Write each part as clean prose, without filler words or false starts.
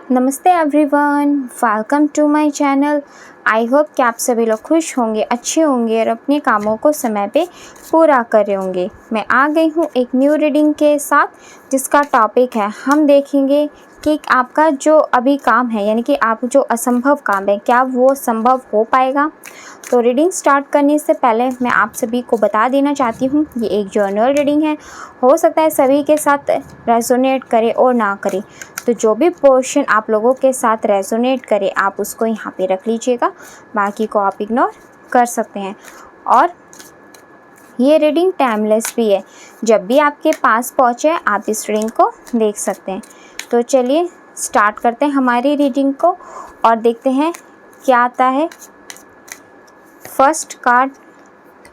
नमस्ते everyone, welcome to my channel. I hope कि आप सभी लोग खुश होंगे, अच्छे होंगे और अपने कामों को समय पे पूरा कर रहे होंगे। मैं आ गई हूँ एक न्यू रीडिंग के साथ जिसका टॉपिक है, हम देखेंगे कि आपका जो अभी काम है यानी कि आप जो असंभव काम है क्या वो संभव हो पाएगा। तो रीडिंग स्टार्ट करने से पहले मैं आप सभी को बता देना चाहती हूँ ये एक जर्नल रीडिंग है। हो सकता है सभी के साथ रेजोनेट करे और ना करे, तो जो भी पोर्शन आप लोगों के साथ रेजोनेट करे आप उसको यहाँ पे रख लीजिएगा, बाकी को आप इग्नोर कर सकते हैं। और ये रीडिंग टाइमलेस भी है, जब भी आपके पास पहुँचे आप इस रीडिंग को देख सकते हैं। तो चलिए स्टार्ट करते हैं हमारी रीडिंग को और देखते हैं क्या आता है। First card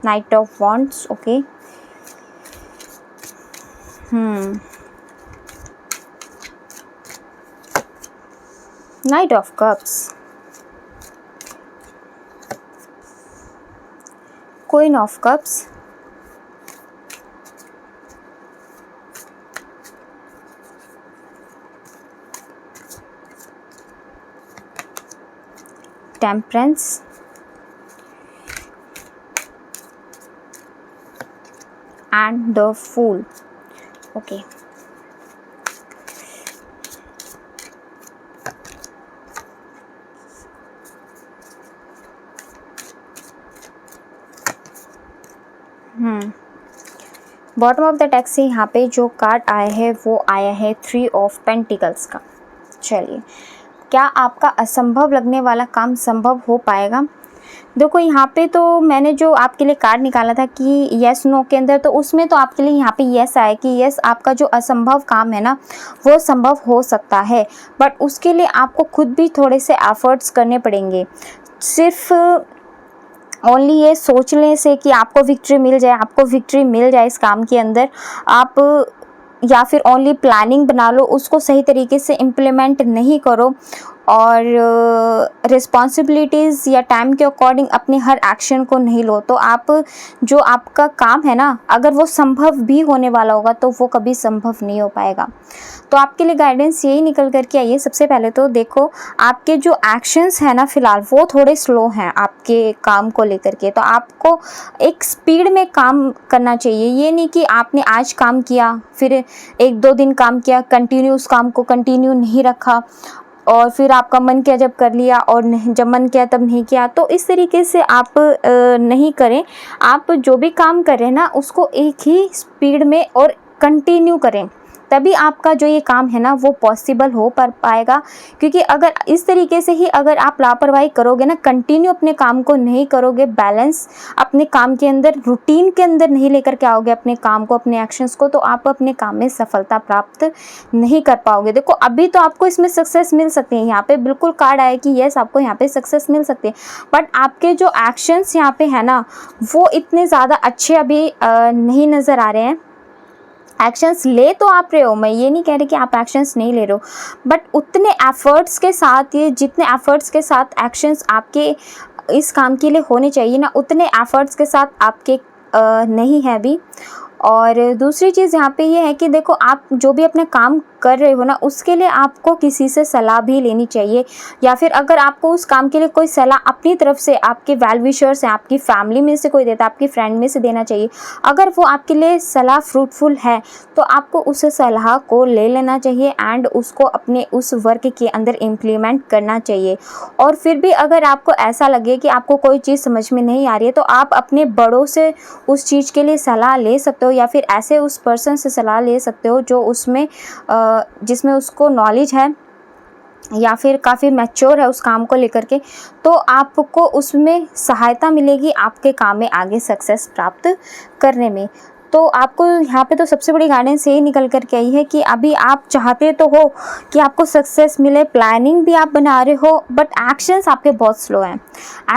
night of wands. Okay, night of cups, queen of cups, temperance, and the Fool. Okay, bottom of the deck से यहाँ पे जो कार्ड आया है वो आया है 3 ऑफ पेंटिकल्स का। चलिए, क्या आपका असंभव लगने वाला काम संभव हो पाएगा। देखो यहाँ पे तो मैंने जो आपके लिए कार्ड निकाला था कि यस नो के अंदर, तो उसमें तो आपके लिए यहाँ पे यस आया कि यस आपका जो असंभव काम है ना वो संभव हो सकता है, बट उसके लिए आपको खुद भी थोड़े से एफर्ट्स करने पड़ेंगे। सिर्फ ओनली ये सोचने से कि आपको विक्ट्री मिल जाए इस काम के अंदर, आप या फिर ओनली प्लानिंग बना लो, उसको सही तरीके से इम्प्लीमेंट नहीं करो और रिस्पॉन्सिबिलिटीज़ या टाइम के अकॉर्डिंग अपने हर एक्शन को नहीं लो, तो आप जो आपका काम है ना अगर वो संभव भी होने वाला होगा तो वो कभी संभव नहीं हो पाएगा। तो आपके लिए गाइडेंस यही निकल कर के आई है। सबसे पहले तो देखो आपके जो एक्शंस हैं ना फ़िलहाल वो थोड़े स्लो हैं आपके काम को लेकर के, तो आपको एक स्पीड में काम करना चाहिए। ये नहीं कि आपने आज काम किया फिर 1-2 दिन काम किया, कंटिन्यू उस काम को कंटिन्यू नहीं रखा और फिर आपका मन किया जब कर लिया और जब मन किया तब नहीं किया, तो इस तरीके से आप नहीं करें। आप जो भी काम करें ना उसको एक ही स्पीड में और कंटिन्यू करें, तभी आपका जो ये काम है ना वो पॉसिबल हो पाएगा। क्योंकि अगर इस तरीके से ही अगर आप लापरवाही करोगे ना, कंटिन्यू अपने काम को नहीं करोगे, बैलेंस अपने काम के अंदर रूटीन के अंदर नहीं लेकर के आओगे अपने काम को, अपने एक्शंस को, तो आप अपने काम में सफलता प्राप्त नहीं कर पाओगे। देखो अभी तो आपको इसमें सक्सेस मिल सकती है, यहाँ पे बिल्कुल कार्ड आया कि यस आपको यहाँ पे सक्सेस मिल सकती है, बट आपके जो एक्शंस यहाँ पे है ना वो इतने ज़्यादा अच्छे अभी नहीं नज़र आ रहे हैं। एक्शंस ले तो आप रहे हो, मैं ये नहीं कह रही कि आप एक्शंस नहीं ले रहे हो, बट उतने एफर्ट्स के साथ, ये जितने एफर्ट्स के साथ एक्शंस आपके इस काम के लिए होने चाहिए ना उतने एफर्ट्स के साथ आपके नहीं है अभी। और दूसरी चीज़ यहाँ पे ये है कि देखो आप जो भी अपने काम कर रहे हो ना उसके लिए आपको किसी से सलाह भी लेनी चाहिए, या फिर अगर आपको उस काम के लिए कोई सलाह अपनी तरफ से आपके वेल विशर्स हैं, आपकी फैमिली में से कोई देता, आपकी फ्रेंड में से देना चाहिए। अगर वो आपके लिए सलाह फ्रूटफुल है तो आपको उस सलाह को ले लेना चाहिए एंड उसको अपने उस वर्क के अंदर इम्प्लीमेंट करना चाहिए। और फिर भी अगर आपको ऐसा लगे कि आपको कोई चीज़ समझ में नहीं आ रही है तो आप अपने बड़ों से उस चीज़ के लिए सलाह ले सकते हो, या फिर ऐसे उस पर्सन से सलाह ले सकते हो जो उसमें जिसमें उसको नॉलेज है या फिर काफ़ी मैच्योर है उस काम को लेकर के, तो आपको उसमें सहायता मिलेगी आपके काम में आगे सक्सेस प्राप्त करने में। तो आपको यहाँ पे तो सबसे बड़ी गाइडेंस यही निकल कर के आई है कि अभी आप चाहते तो हो कि आपको सक्सेस मिले, प्लानिंग भी आप बना रहे हो, बट एक्शंस आपके बहुत स्लो हैं।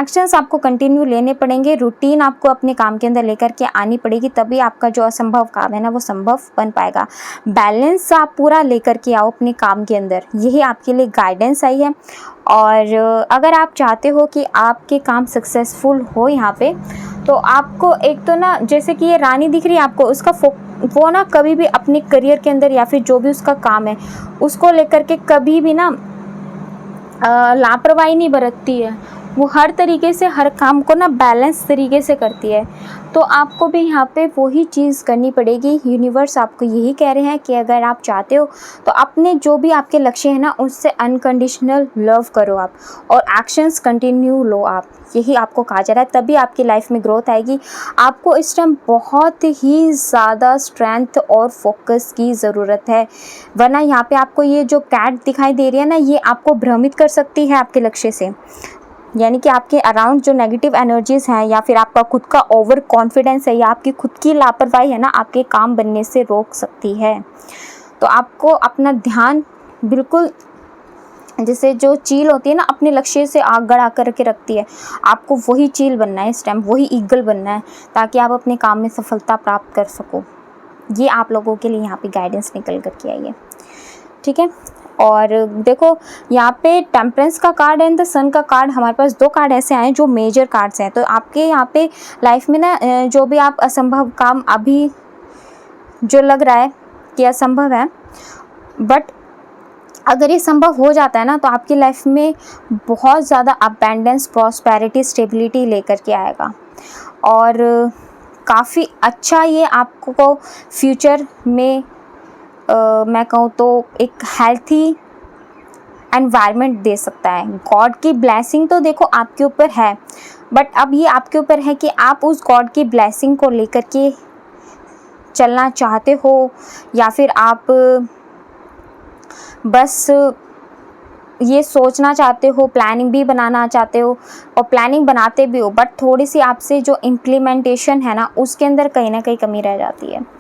एक्शंस आपको कंटिन्यू लेने पड़ेंगे, रूटीन आपको अपने काम के अंदर लेकर के आनी पड़ेगी, तभी आपका जो असंभव काम है ना वो संभव बन पाएगा। बैलेंस आप पूरा लेकर के आओ अपने काम के अंदर, यही आपके लिए गाइडेंस आई है। और अगर आप चाहते हो कि आपके काम सक्सेसफुल हो यहाँ पे, तो आपको एक तो ना जैसे कि ये रानी दिख रही है आपको, उसका वो ना कभी भी अपने करियर के अंदर या फिर जो भी उसका काम है उसको लेकर के कभी भी ना लापरवाही नहीं बरतती है, वो हर तरीके से हर काम को ना बैलेंस तरीके से करती है। तो आपको भी यहाँ पे वही चीज़ करनी पड़ेगी। यूनिवर्स आपको यही कह रहे हैं कि अगर आप चाहते हो तो अपने जो भी आपके लक्ष्य है ना उससे अनकंडीशनल लव करो आप, और एक्शंस कंटिन्यू लो आप, यही आपको कहा जा रहा है। तभी आपकी लाइफ में ग्रोथ आएगी। आपको इस टाइम बहुत ही ज़्यादा स्ट्रेंथ और फोकस की ज़रूरत है, वरना यहाँ पे आपको ये जो कैट दिखाई दे रही है ना, ये आपको भ्रमित कर सकती है आपके लक्ष्य से। यानी कि आपके अराउंड जो नेगेटिव एनर्जीज़ हैं, या फिर आपका खुद का ओवर कॉन्फिडेंस है, या आपकी खुद की लापरवाही है ना, आपके काम बनने से रोक सकती है। तो आपको अपना ध्यान बिल्कुल, जैसे जो चील होती है ना अपने लक्ष्य से आग गड़ा करके रखती है, आपको वही चील बनना है इस टाइम, वही ईगल बनना है, ताकि आप अपने काम में सफलता प्राप्त कर सको। ये आप लोगों के लिए यहाँ पे गाइडेंस निकल करके आई है, ठीक है। और देखो यहाँ पे टेम्परेंस का कार्ड एंड द सन का कार्ड, हमारे पास दो कार्ड ऐसे आए हैं जो मेजर कार्ड्स हैं। तो आपके यहाँ पे लाइफ में ना जो भी आप असंभव काम अभी जो लग रहा है कि असंभव है, बट अगर ये संभव हो जाता है ना तो आपकी लाइफ में बहुत ज़्यादा अबैंडेंस, प्रॉस्पेरिटी, स्टेबिलिटी लेकर के आएगा। और काफ़ी अच्छा ये आपको फ्यूचर में मैं कहूँ तो एक हेल्थी एनवायरनमेंट दे सकता है। गॉड की ब्लेसिंग तो देखो आपके ऊपर है, बट अब ये आपके ऊपर है कि आप उस गॉड की ब्लेसिंग को लेकर के चलना चाहते हो, या फिर आप बस ये सोचना चाहते हो, प्लानिंग भी बनाना चाहते हो और प्लानिंग बनाते भी हो, बट थोड़ी सी आपसे जो इम्प्लीमेंटेशन है ना उसके अंदर कहीं ना कहीं कमी रह जाती है।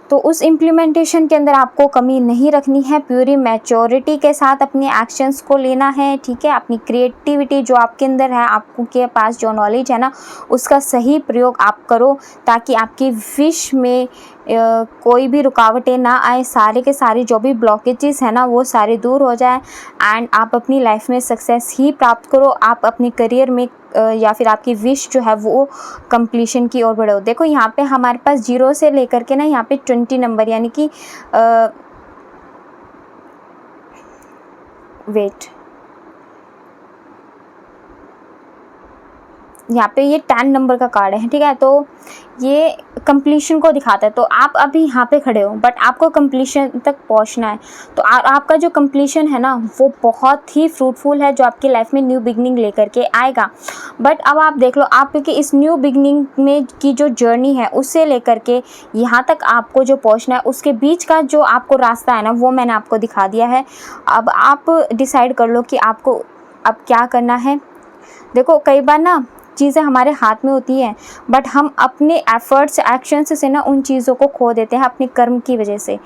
तो उस इम्प्लीमेंटेशन के अंदर आपको कमी नहीं रखनी है, प्यूरी मैच्योरिटी के साथ अपने एक्शंस को लेना है, ठीक है। अपनी क्रिएटिविटी जो आपके अंदर है, आपको के पास जो नॉलेज है ना उसका सही प्रयोग आप करो, ताकि आपकी विश में कोई भी रुकावटें ना आए, सारे के सारे जो भी ब्लॉकेजेस है ना वो सारे दूर हो जाए, एंड आप अपनी लाइफ में सक्सेस ही प्राप्त करो। आप अपने करियर में या फिर आपकी विश जो है वो कंप्लीशन की ओर बढ़ो। देखो यहाँ पे हमारे पास 0 से लेकर के ना यहाँ पे 20 नंबर, यानी कि वेट, यहाँ पे ये 10 नंबर का कार्ड है, ठीक है। तो ये कंप्लीशन को दिखाता है। तो आप अभी यहाँ पे खड़े हो, बट आपको कंप्लीशन तक पहुँचना है। तो आपका जो कंप्लीशन है ना वो बहुत ही फ्रूटफुल है, जो आपकी लाइफ में न्यू बिगनिंग लेकर के आएगा। बट अब आप देख लो, आपकी इस न्यू बिगनिंग में की जो जर्नी है उससे लेकर के यहाँ तक आपको जो पहुँचना है, उसके बीच का जो आपको रास्ता है ना वो मैंने आपको दिखा दिया है। अब आप डिसाइड कर लो कि आपको अब क्या करना है। देखो कई बार ना चीज़ें हमारे हाथ में होती हैं, बट हम अपने एफर्ट्स, एक्शंस से ना उन चीज़ों को खो देते हैं अपने कर्म की वजह से।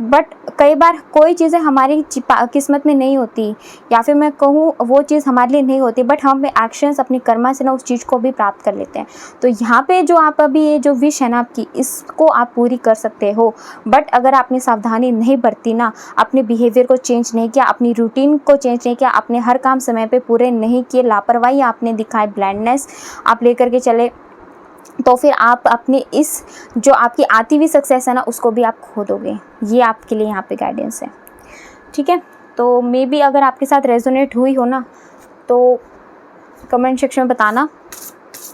बट कई बार कोई चीज़ें हमारी किस्मत में नहीं होती, या फिर मैं कहूँ वो चीज़ हमारे लिए नहीं होती, बट हम एक्शंस अपनी कर्मा से ना उस चीज़ को भी प्राप्त कर लेते हैं। तो यहाँ पे जो आप अभी ये जो विश है ना आपकी, इसको आप पूरी कर सकते हो। बट अगर आपने सावधानी नहीं बरती ना, अपने बिहेवियर को चेंज नहीं किया, अपनी रूटीन को चेंज नहीं किया, अपने हर काम समय पे पूरे नहीं किए, लापरवाही आपने दिखाई, ब्लाइंडनेस आप लेकर के चले, तो फिर आप अपनी इस जो आपकी आती हुई सक्सेस है ना उसको भी आप खो दोगे। ये आपके लिए यहाँ पे गाइडेंस है, ठीक है। तो मे बी अगर आपके साथ रेजोनेट हुई हो ना तो कमेंट सेक्शन में बताना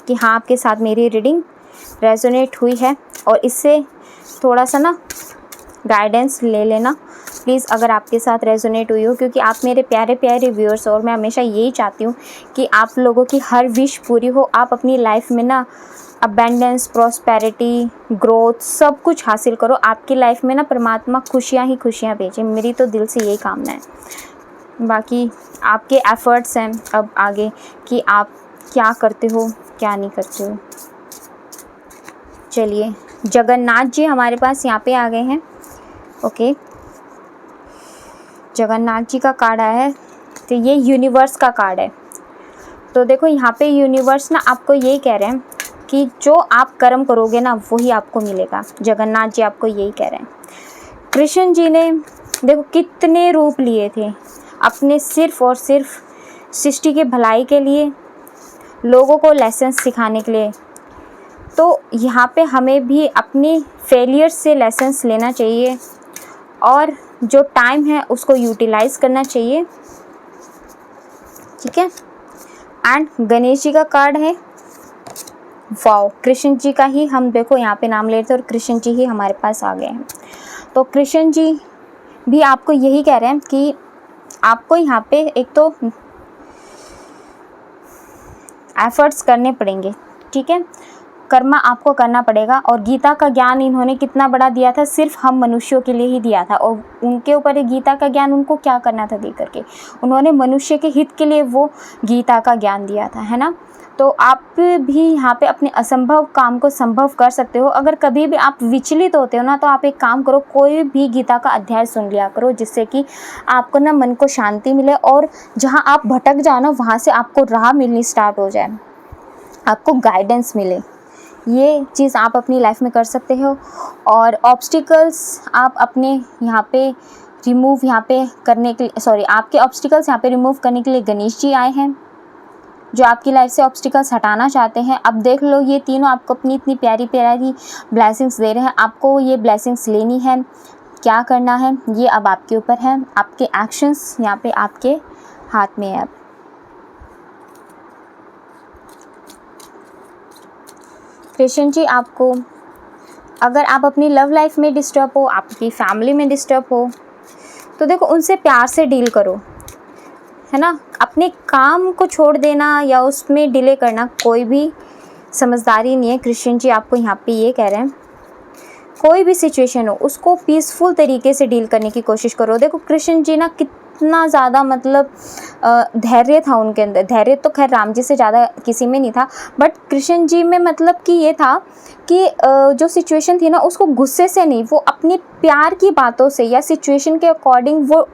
कि हाँ आपके साथ मेरी रीडिंग रेजोनेट हुई है, और इससे थोड़ा सा ना गाइडेंस ले लेना प्लीज़ अगर आपके साथ रेजोनेट हुई हो, क्योंकि आप मेरे प्यारे प्यारे व्यूअर्स, और मैं हमेशा यही चाहती हूँ कि आप लोगों की हर विश पूरी हो, आप अपनी लाइफ में ना अबेंडेंस, प्रॉस्पेरिटी, ग्रोथ सब कुछ हासिल करो। आपकी लाइफ में ना परमात्मा खुशियाँ ही खुशियाँ भेजे, मेरी तो दिल से यही कामना है। बाकी आपके एफ़र्ट्स हैं अब आगे कि आप क्या करते हो क्या नहीं करते हो। चलिए, जगन्नाथ जी हमारे पास यहाँ पे आ गए हैं। ओके, जगन्नाथ जी का कार्ड आया है, तो ये यूनिवर्स का कार्ड है। तो देखो यहाँ पे यूनिवर्स ना आपको यही कह रहे हैं कि जो आप कर्म करोगे ना वही आपको मिलेगा। जगन्नाथ जी आपको यही कह रहे हैं। कृष्ण जी ने देखो कितने रूप लिए थे अपने सिर्फ और सिर्फ सृष्टि के भलाई के लिए, लोगों को लेसन सिखाने के लिए। तो यहाँ पे हमें भी अपनी फेलियर्स से लेसन्स लेना चाहिए, और जो टाइम है उसको यूटिलाइज़ करना चाहिए, ठीक है। एंड गणेश जी का कार्ड है, वाओ, कृष्ण जी का ही हम देखो यहाँ पे नाम ले रहे थे और कृष्ण जी ही हमारे पास आ गए हैं। तो कृष्ण जी भी आपको यही कह रहे हैं कि आपको यहाँ पे एक तो एफर्ट्स करने पड़ेंगे, ठीक है, कर्मा आपको करना पड़ेगा। और गीता का ज्ञान इन्होंने कितना बड़ा दिया था, सिर्फ हम मनुष्यों के लिए ही दिया था। और उनके ऊपर गीता का ज्ञान उनको क्या करना था दे करके, उन्होंने मनुष्य के हित के लिए वो गीता का ज्ञान दिया था, है ना। तो आप भी यहाँ पे अपने असंभव काम को संभव कर सकते हो। अगर कभी भी आप विचलित होते हो ना, तो आप एक काम करो, कोई भी गीता का अध्याय सुन लिया करो, जिससे कि आपको ना मन को शांति मिले और जहाँ आप भटक जाओ ना, वहाँ से आपको राह मिलनी स्टार्ट हो जाए, आपको गाइडेंस मिले। ये चीज़ आप अपनी लाइफ में कर सकते हो। और ऑब्स्टिकल्स आप अपने यहाँ पे रिमूव यहाँ पे करने के लिए, सॉरी, आपके ऑब्स्टिकल्स यहाँ पे रिमूव करने के लिए गणेश जी आए हैं, जो आपकी लाइफ से ऑब्स्टिकल्स हटाना चाहते हैं। अब देख लो, ये तीनों आपको अपनी इतनी प्यारी प्यारी ब्लेसिंग्स दे रहे हैं, आपको ये ब्लेसिंग्स लेनी है। क्या करना है ये अब आपके ऊपर है, आपके एक्शंस यहाँ पे आपके हाथ में है। अब कृष्ण जी आपको, अगर आप अपनी लव लाइफ में डिस्टर्ब हो, आपकी फैमिली में डिस्टर्ब हो, तो देखो उनसे प्यार से डील करो, है ना। अपने काम को छोड़ देना या उसमें डिले करना कोई भी समझदारी नहीं है। कृष्ण जी आपको यहाँ पे ये कह रहे हैं, कोई भी सिचुएशन हो उसको पीसफुल तरीके से डील करने की कोशिश करो। देखो कृष्ण जी ना कितना ज़्यादा मतलब धैर्य था उनके अंदर। धैर्य तो खैर राम जी से ज़्यादा किसी में नहीं था, बट कृष्ण जी में मतलब कि ये था कि जो सिचुएशन थी ना, उसको गुस्से से नहीं, वो अपनी प्यार की बातों से या सिचुएशन के अकॉर्डिंग वो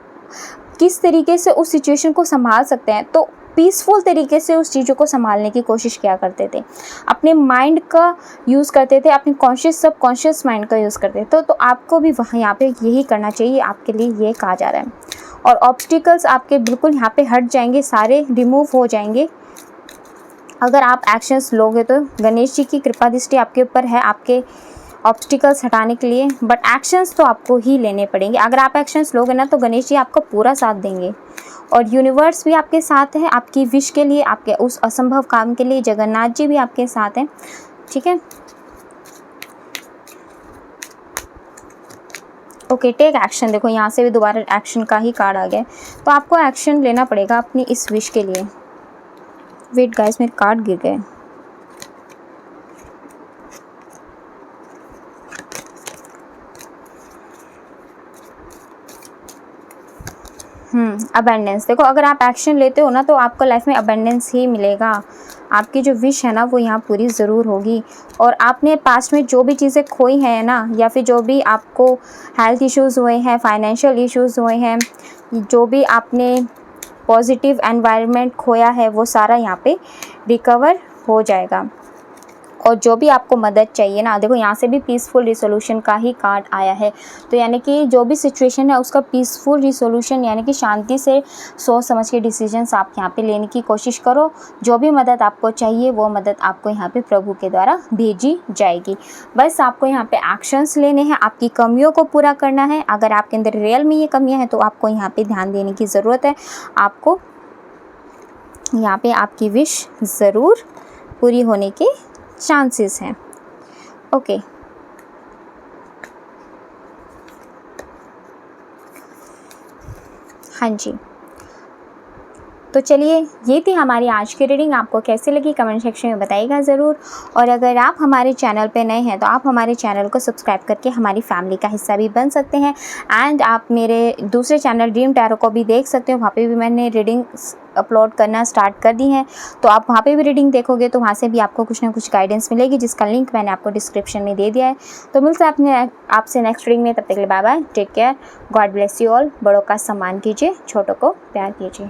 किस तरीके से उस सिचुएशन को संभाल सकते हैं, तो पीसफुल तरीके से उस चीज़ों को संभालने की कोशिश किया करते थे। अपने माइंड का यूज़ करते थे, अपने कॉन्शियस सबकॉन्शियस माइंड का यूज़ करते थे। तो आपको भी वहाँ यहाँ पे यही करना चाहिए, आपके लिए ये कहा जा रहा है। और ऑब्स्टिकल्स आपके बिल्कुल यहाँ पे हट जाएंगे, सारे रिमूव हो जाएंगे अगर आप एक्शंस लोगे तो। गणेश जी की कृपा दृष्टि आपके ऊपर है आपके ऑब्स्टिकल्स हटाने के लिए, बट एक्शंस तो आपको ही लेने पड़ेंगे। अगर आप एक्शंस लोगे ना, तो गणेश जी आपका पूरा साथ देंगे और यूनिवर्स भी आपके साथ है, आपकी विश के लिए, आपके उस असंभव काम के लिए जगन्नाथ जी भी आपके साथ हैं, ठीक है। Okay, take action. देखो यहाँ से भी दोबारा एक्शन का ही कार्ड आ गया, तो आपको एक्शन लेना पड़ेगा अपनी इस विश के लिए। वेट गाइस, मेरे कार्ड गिर गए। अबेंडेंस। देखो अगर आप एक्शन लेते हो ना, तो आपको लाइफ में अबेंडेंस ही मिलेगा। आपकी जो विश है ना, वो यहाँ पूरी ज़रूर होगी। और आपने पास्ट में जो भी चीज़ें खोई हैं ना, या फिर जो भी आपको हेल्थ इश्यूज़ हुए हैं, फाइनेंशियल इश्यूज़ हुए हैं, जो भी आपने पॉजिटिव एनवायरनमेंट खोया है, वो सारा यहाँ पे रिकवर हो जाएगा। और जो भी आपको मदद चाहिए ना, देखो यहाँ से भी पीसफुल रिसोल्यूशन का ही कार्ड आया है। तो यानी कि जो भी सिचुएशन है उसका पीसफुल रिसोल्यूशन, यानी कि शांति से सोच समझ के डिसीजंस आप यहाँ पे लेने की कोशिश करो। जो भी मदद आपको चाहिए वो मदद आपको यहाँ पे प्रभु के द्वारा भेजी जाएगी। बस आपको यहाँ पे एक्शंस लेने हैं, आपकी कमियों को पूरा करना है। अगर आपके अंदर रियल में ये कमियाँ हैं तो आपको यहाँ पर ध्यान देने की ज़रूरत है। आपको यहाँ पर आपकी विश ज़रूर पूरी होने की चांसेस हैं। ओके, हाँ जी, तो चलिए ये थी हमारी आज की रीडिंग। आपको कैसी लगी कमेंट सेक्शन में बताइएगा ज़रूर। और अगर आप हमारे चैनल पे नए हैं तो आप हमारे चैनल को सब्सक्राइब करके हमारी फैमिली का हिस्सा भी बन सकते हैं। एंड आप मेरे दूसरे चैनल ड्रीम टैरो को भी देख सकते हो, वहाँ पे भी मैंने रीडिंग अपलोड करना स्टार्ट कर दी हैं। तो आप वहाँ पे भी रीडिंग देखोगे तो वहाँ से भी आपको कुछ ना कुछ गाइडेंस मिलेगी, जिसका लिंक मैंने आपको डिस्क्रिप्शन में दे दिया है। तो मिलते हैं आपसे नेक्स्ट रीडिंग में। तब तक के लिए bye bye, take care, God bless you all. बड़ों का सम्मान कीजिए, छोटों को प्यार कीजिए।